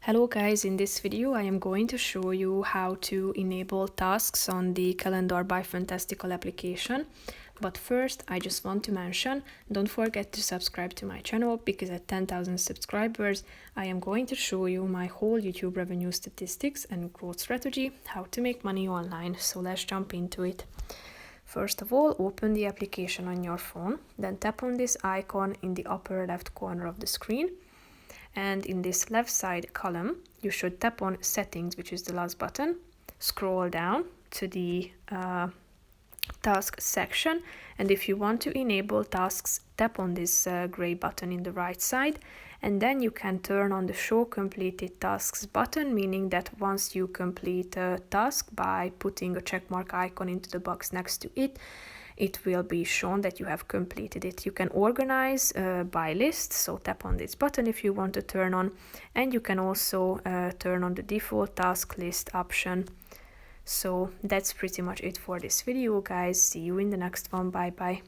Hello guys, in this video I am going to show you how to enable tasks on the Calendar by Fantastical application. But first I just want to mention, don't forget to subscribe to my channel because at 10,000 subscribers I am going to show you my whole YouTube revenue statistics and growth strategy, how to make money online. So let's jump into it. First of all, open the application on your phone, then tap on this icon in the upper left corner of the screen. And in this left side column, you should tap on Settings, which is the last button. Scroll down to the task section. And if you want to enable tasks, tap on this gray button in the right side. And then you can turn on the Show Completed Tasks button, meaning that once you complete a task by putting a checkmark icon into the box next to it, it will be shown that you have completed it. You can organize by list, so tap on this button if you want to turn on, and you can also turn on the default task list option. So that's pretty much it for this video, guys. See you in the next one. Bye bye.